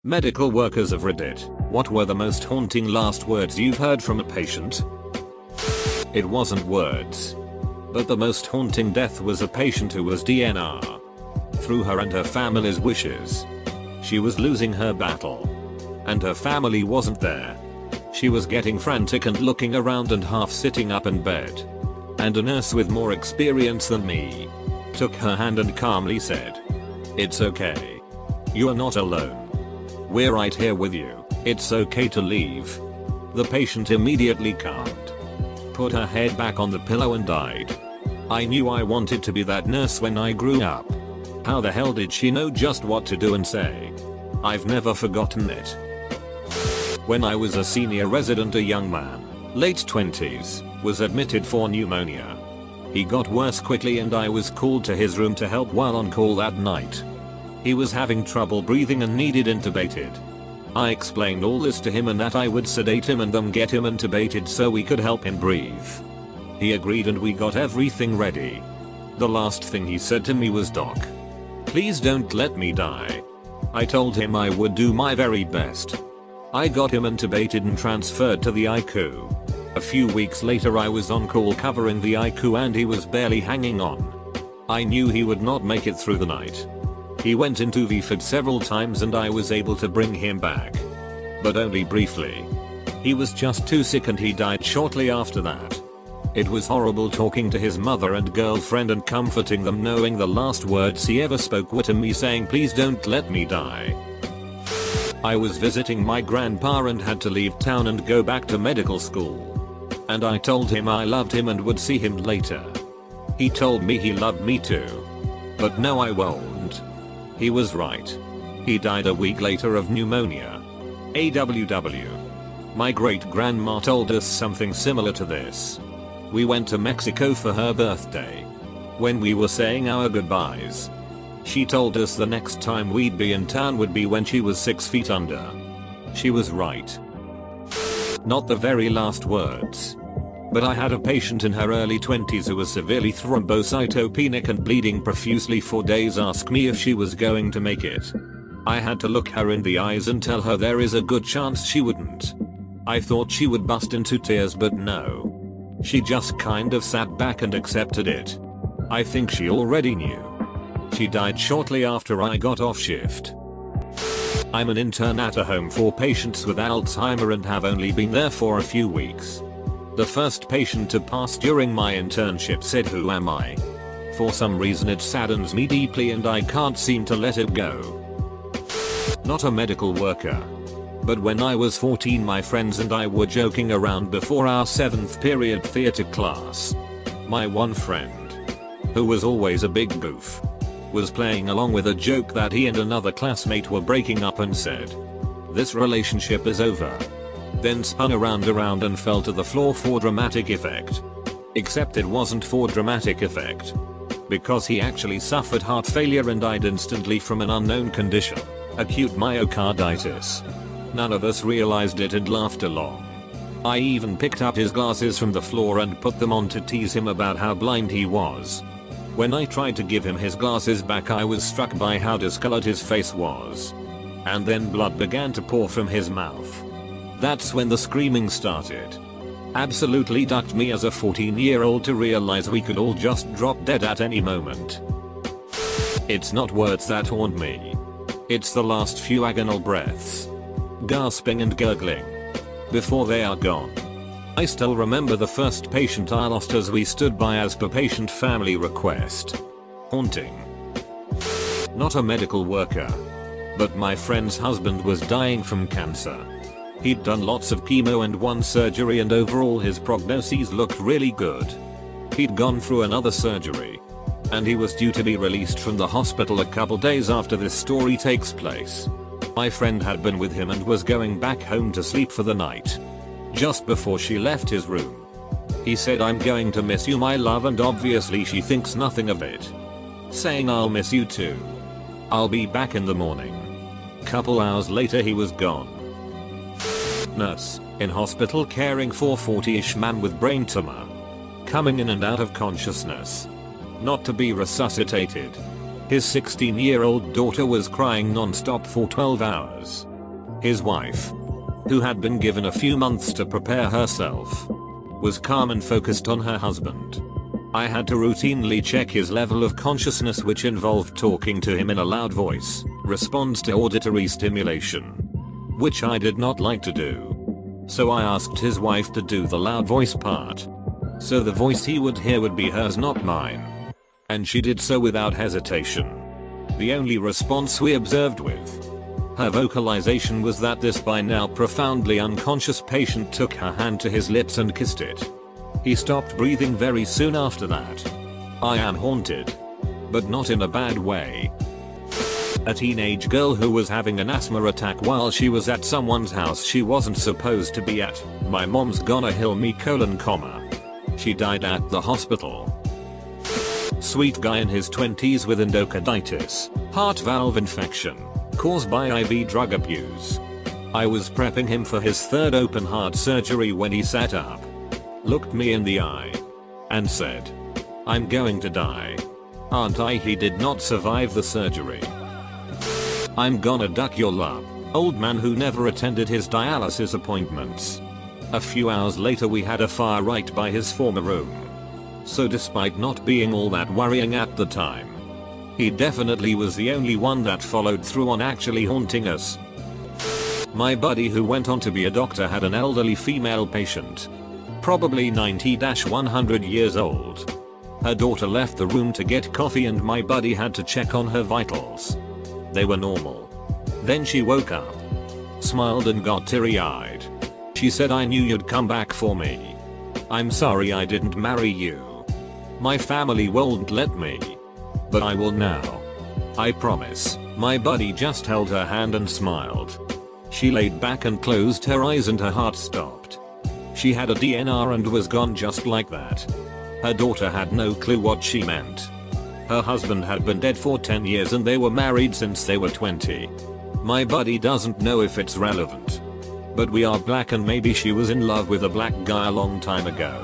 Medical workers of Reddit, what were the most haunting last words you've heard from a patient? It wasn't words. But the most haunting death was a patient who was DNR. Through her and her family's wishes. She was losing her battle. And her family wasn't there. She was getting frantic and looking around and half sitting up in bed. And a nurse with more experience than me took her hand and calmly said, "It's okay. You are not alone. We're right here with you. It's okay to leave." The patient immediately calmed, put her head back on the pillow and died. I knew I wanted to be that nurse when I grew up. How the hell did she know just what to do and say? I've never forgotten it. When I was a senior resident, a young man, late 20s, was admitted for pneumonia. He got worse quickly and I was called to his room to help while on call that night. He was having trouble breathing and needed intubated. I explained all this to him and that I would sedate him and then get him intubated so we could help him breathe. He agreed and we got everything ready. The last thing he said to me was, "Doc, please don't let me die." I told him I would do my very best. I got him intubated and transferred to the ICU. A few weeks later I was on call covering the ICU and he was barely hanging on. I knew he would not make it through the night. He went into VFID several times and I was able to bring him back. But only briefly. He was just too sick and he died shortly after that. It was horrible talking to his mother and girlfriend and comforting them, knowing the last words he ever spoke were to me saying, "Please don't let me die." I was visiting my grandpa and had to leave town and go back to medical school. And I told him I loved him and would see him later. He told me he loved me too. But no, I won't. He was right. He died a week later of pneumonia. AWW. My great grandma told us something similar to this. We went to Mexico for her birthday. When we were saying our goodbyes, she told us the next time we'd be in town would be when she was 6 feet under. She was right. Not the very last words. But I had a patient in her early 20s who was severely thrombocytopenic and bleeding profusely for days ask me if she was going to make it. I had to look her in the eyes and tell her there is a good chance she wouldn't. I thought she would bust into tears, but no. She just kind of sat back and accepted it. I think she already knew. She died shortly after I got off shift. I'm an intern at a home for patients with Alzheimer and have only been there for a few weeks. The first patient to pass during my internship said, "Who am I?" For some reason it saddens me deeply and I can't seem to let it go. Not a medical worker. But when I was 14, my friends and I were joking around before our 7th period theater class. My one friend, who was always a big boof, was playing along with a joke that he and another classmate were breaking up and said, "This relationship is over." Then spun around and fell to the floor for dramatic effect. Except it wasn't for dramatic effect. Because he actually suffered heart failure and died instantly from an unknown condition, acute myocarditis. None of us realized it and laughed along. I even picked up his glasses from the floor and put them on to tease him about how blind he was. When I tried to give him his glasses back, I was struck by how discolored his face was. And then blood began to pour from his mouth. That's when the screaming started. Absolutely ducked me as a 14-year-old to realize we could all just drop dead at any moment. It's not words that haunt me. It's the last few agonal breaths. Gasping and gurgling. Before they are gone. I still remember the first patient I lost as we stood by as per patient family request. Haunting. Not a medical worker. But my friend's husband was dying from cancer. He'd done lots of chemo and one surgery and overall his prognoses looked really good. He'd gone through another surgery. And he was due to be released from the hospital a couple days after this story takes place. My friend had been with him and was going back home to sleep for the night. Just before she left his room, he said, "I'm going to miss you, my love," and obviously she thinks nothing of it. Saying, "I'll miss you too. I'll be back in the morning." Couple hours later he was gone. Nurse, in hospital caring for 40-ish man with brain tumor. Coming in and out of consciousness. Not to be resuscitated. His 16-year-old daughter was crying non-stop for 12 hours. His wife, who had been given a few months to prepare herself, was calm and focused on her husband. I had to routinely check his level of consciousness, which involved talking to him in a loud voice, responds to auditory stimulation, which I did not like to do. So I asked his wife to do the loud voice part, so the voice he would hear would be hers, not mine. And she did so without hesitation. The only response we observed with her vocalization was that this by now profoundly unconscious patient took her hand to his lips and kissed it. He stopped breathing very soon after that. I am haunted, but not in a bad way. A teenage girl who was having an asthma attack while she was at someone's house she wasn't supposed to be at. My mom's gonna heal me : she died at the hospital. Sweet guy in his 20s with endocarditis, heart valve infection, caused by IV drug abuse. I was prepping him for his third open heart surgery when he sat up, looked me in the eye, and said, "I'm going to die. Aren't I?" He did not survive the surgery. I'm gonna duck your love. Old man who never attended his dialysis appointments. A few hours later we had a fire right by his former room. So despite not being all that worrying at the time, he definitely was the only one that followed through on actually haunting us. My buddy who went on to be a doctor had an elderly female patient, probably 90-100 years old. Her daughter left the room to get coffee and my buddy had to check on her vitals. They were normal. Then she woke up, smiled and got teary-eyed. She said, "I knew you'd come back for me. I'm sorry I didn't marry you. My family won't let me, but I will now. I promise." My buddy just held her hand and smiled. She laid back and closed her eyes and her heart stopped. She had a DNR and was gone just like that. Her daughter had no clue what she meant. Her husband had been dead for 10 years and they were married since they were 20. My buddy doesn't know if it's relevant, but we are black and maybe she was in love with a black guy a long time ago,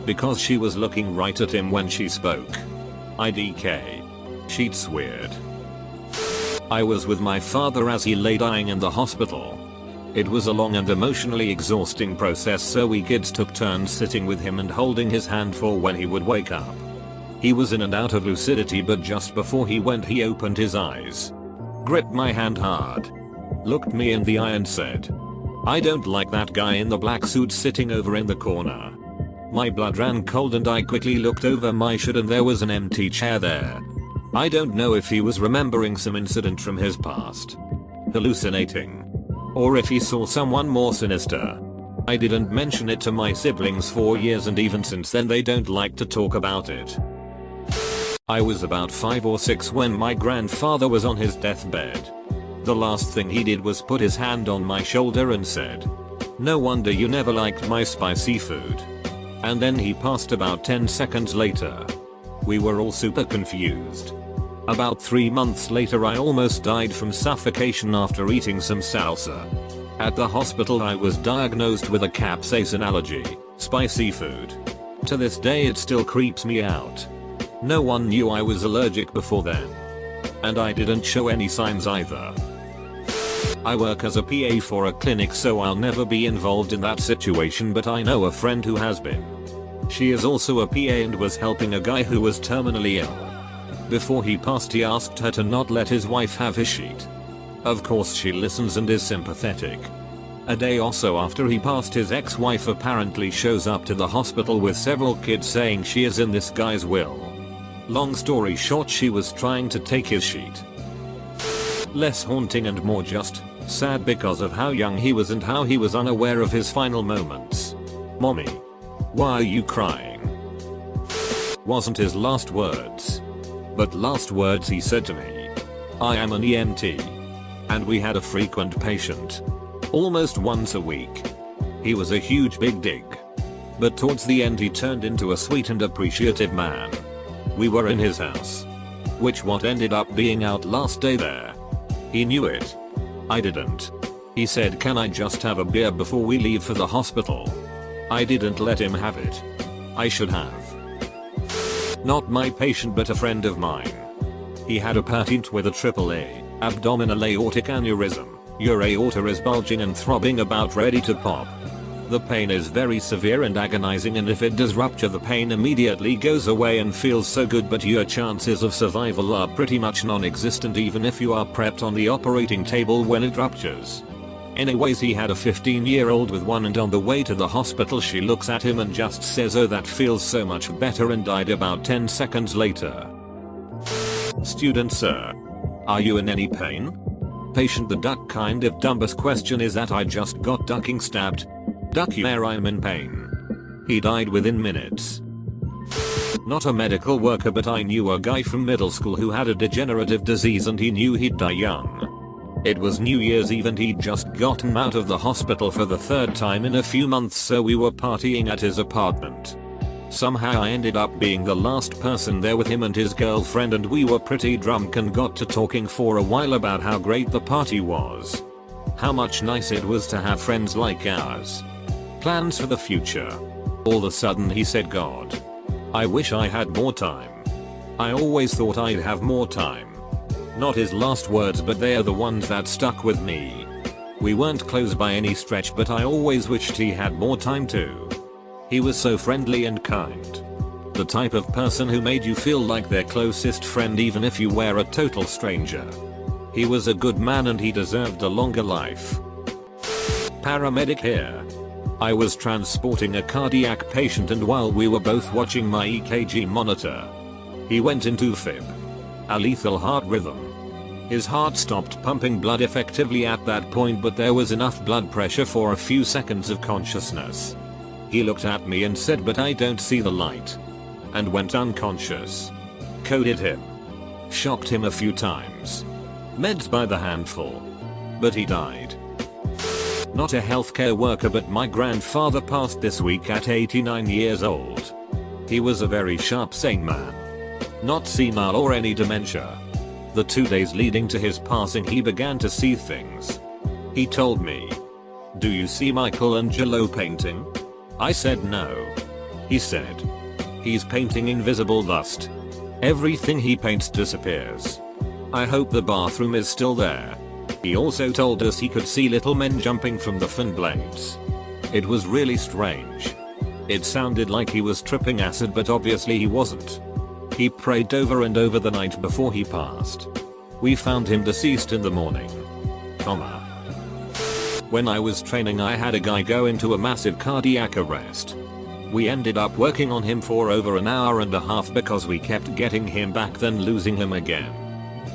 because she was looking right at him when she spoke. IDK. She's weird. I was with my father as he lay dying in the hospital. It was a long and emotionally exhausting process, so we kids took turns sitting with him and holding his hand for when he would wake up. He was in and out of lucidity, but just before he went he opened his eyes, gripped my hand hard, looked me in the eye and said, "I don't like that guy in the black suit sitting over in the corner." My blood ran cold and I quickly looked over my shoulder and there was an empty chair there. I don't know if he was remembering some incident from his past, hallucinating, or if he saw someone more sinister. I didn't mention it to my siblings for years and even since then they don't like to talk about it. I was about 5 or 6 when my grandfather was on his deathbed. The last thing he did was put his hand on my shoulder and said, "No wonder you never liked my spicy food." And then he passed about 10 seconds later. We were all super confused. About 3 months later I almost died from suffocation after eating some salsa. At the hospital I was diagnosed with a capsaicin allergy, spicy food. To this day it still creeps me out. No one knew I was allergic before then. And I didn't show any signs either. I work as a PA for a clinic, so I'll never be involved in that situation, but I know a friend who has been. She is also a PA and was helping a guy who was terminally ill. Before he passed he asked her to not let his wife have his sheet. Of course she listens and is sympathetic. A day or so after he passed, his ex-wife apparently shows up to the hospital with several kids saying she is in this guy's will. Long story short, she was trying to take his sheet. Less haunting and more just sad because of how young he was and how he was unaware of his final moments. "Mommy, why are you crying?" Wasn't his last words, but last words he said to me. I am an EMT, and we had a frequent patient, almost once a week. He was a huge big dig, but towards the end he turned into a sweet and appreciative man. We were in his house, which what ended up being our last day there. He knew it. I didn't. He said, "Can I just have a beer before we leave for the hospital?" I didn't let him have it. I should have. Not my patient but a friend of mine. He had a patient with a AAA abdominal aortic aneurysm. Your aorta is bulging and throbbing about ready to pop. The pain is very severe and agonizing, and if it does rupture, the pain immediately goes away and feels so good, but your chances of survival are pretty much non-existent even if you are prepped on the operating table when it ruptures. Anyways, he had a 15-year-old with one, and on the way to the hospital she looks at him and just says, "Oh, that feels so much better," and died about 10 seconds later. Student: Sir, are you in any pain? Patient: the duck kind of dumbest question is that. I just got ducking stabbed. Duck you where I'm in pain. He died within minutes. Not a medical worker, but I knew a guy from middle school who had a degenerative disease and he knew he'd die young. It was New Year's Eve and he'd just gotten out of the hospital for the 3rd time in a few months, so we were partying at his apartment. Somehow I ended up being the last person there with him and his girlfriend, and we were pretty drunk and got to talking for a while about how great the party was. How much nice it was to have friends like ours. Plans for the future. All of a sudden he said, "God, I wish I had more time. I always thought I'd have more time." Not his last words, but they are the ones that stuck with me. We weren't close by any stretch, but I always wished he had more time too. He was so friendly and kind. The type of person who made you feel like their closest friend even if you were a total stranger. He was a good man and he deserved a longer life. Paramedic here. I was transporting a cardiac patient, and while we were both watching my EKG monitor, he went into fib. A lethal heart rhythm. His heart stopped pumping blood effectively at that point, but there was enough blood pressure for a few seconds of consciousness. He looked at me and said, "But I don't see the light," and went unconscious. Coded him. Shocked him a few times. Meds by the handful. But he died. Not a healthcare worker, but my grandfather passed this week at 89 years old. He was a very sharp, sane man. Not senile or any dementia. The 2 days leading to his passing he began to see things. He told me, "Do you see Michelangelo painting?" I said no. He said, "He's painting invisible dust. Everything he paints disappears. I hope the bathroom is still there." He also told us he could see little men jumping from the fin blades. It was really strange. It sounded like he was tripping acid, but obviously he wasn't. He prayed over and over the night before he passed. We found him deceased in the morning. When I was training, I had a guy go into a massive cardiac arrest. We ended up working on him for over an hour and a half because we kept getting him back then losing him again.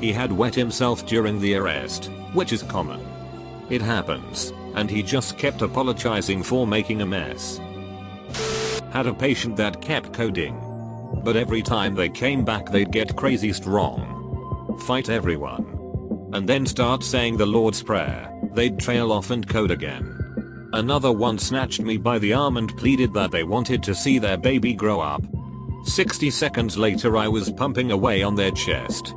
He had wet himself during the arrest, which is common. It happens, and he just kept apologizing for making a mess. Had a patient that kept coding, but every time they came back they'd get crazy strong. Fight everyone. And then start saying the Lord's Prayer. They'd trail off and code again. Another one snatched me by the arm and pleaded that they wanted to see their baby grow up. 60 seconds later I was pumping away on their chest.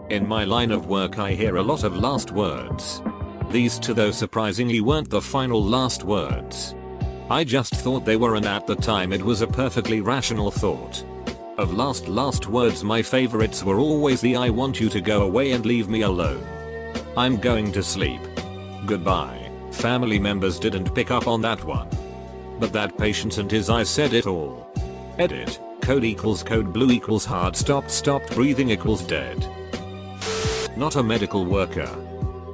In my line of work I hear a lot of last words. These two, though surprisingly, weren't the final last words. I just thought they were, and at the time it was a perfectly rational thought. Of last words, my favorites were always the "I want you to go away and leave me alone. I'm going to sleep. Goodbye." Family members didn't pick up on that one. But that patient and his eyes said it all. Edit. Code equals code blue equals hard stopped breathing equals dead. Not a medical worker,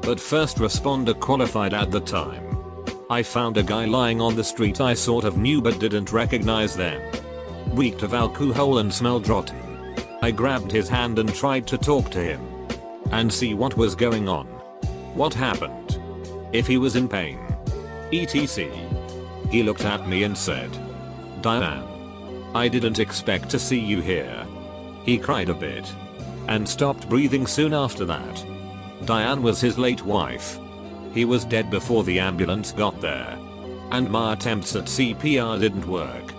but first responder qualified at the time. I found a guy lying on the street I sort of knew but didn't recognize them. Reeked of alcohol and smelled rotten. I grabbed his hand and tried to talk to him and see what was going on. What happened? If he was in pain. etc. He looked at me and said, "Diane, I didn't expect to see you here." He cried a bit and stopped breathing soon after that. Diane was his late wife. He was dead before the ambulance got there. And my attempts at CPR didn't work.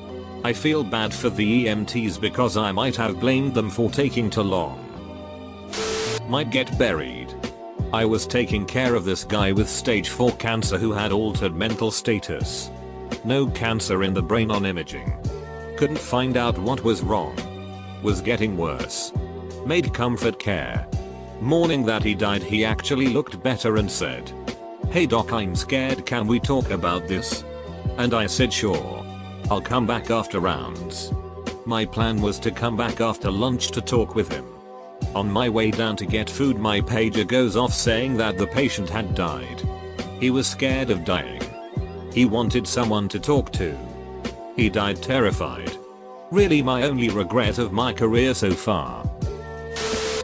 I feel bad for the EMTs because I might have blamed them for taking too long. Might get buried. I was taking care of this guy with stage 4 cancer who had altered mental status. No cancer in the brain on imaging. Couldn't find out what was wrong. Was getting worse. Made comfort care. Morning that he died he actually looked better and said, "Hey doc, I'm scared, can we talk about this?" And I said sure. I'll come back after rounds. My plan was to come back after lunch to talk with him. On my way down to get food, my pager goes off saying that the patient had died. He was scared of dying. He wanted someone to talk to. He died terrified. Really my only regret of my career so far.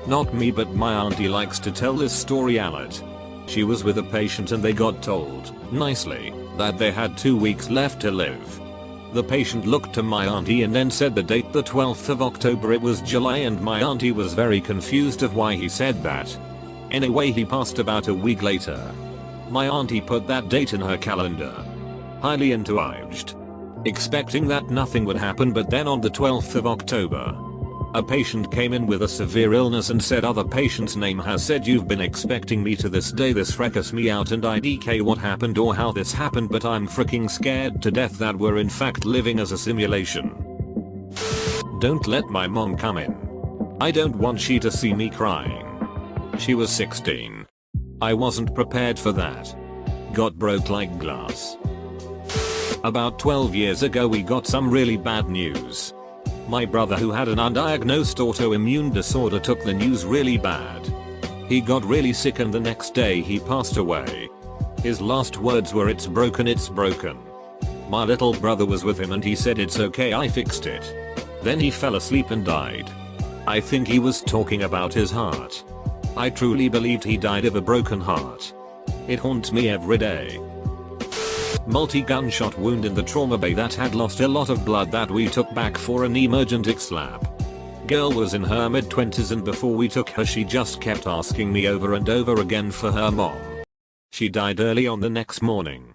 Not me, but my auntie likes to tell this story a lot. She was with a patient and they got told, nicely, that they had 2 weeks left to live. The patient looked to my auntie and then said the date, the 12th of October. It was July, and my auntie was very confused of why he said that. Anyway, he passed about a week later. My auntie put that date in her calendar. Highly encouraged. Expecting that nothing would happen, but then on the 12th of October, a patient came in with a severe illness and said, "Other patient's name has said you've been expecting me to this day." This freaks me out and I DK what happened or how this happened, but I'm freaking scared to death that we're in fact living as a simulation. Don't let my mom come in. I don't want she to see me crying. She was 16. I wasn't prepared for that. Got broke like glass. About 12 years ago we got some really bad news. My brother, who had an undiagnosed autoimmune disorder, took the news really bad. He got really sick and the next day he passed away. His last words were, "It's broken, it's broken." My little brother was with him and he said, "It's okay, I fixed it." Then he fell asleep and died. I think he was talking about his heart. I truly believed he died of a broken heart. It haunts me every day. Multi-gunshot wound in the trauma bay that had lost a lot of blood that we took back for an emergency slab. Girl was in her mid-20s and before we took her she just kept asking me over and over again for her mom. She died early on the next morning.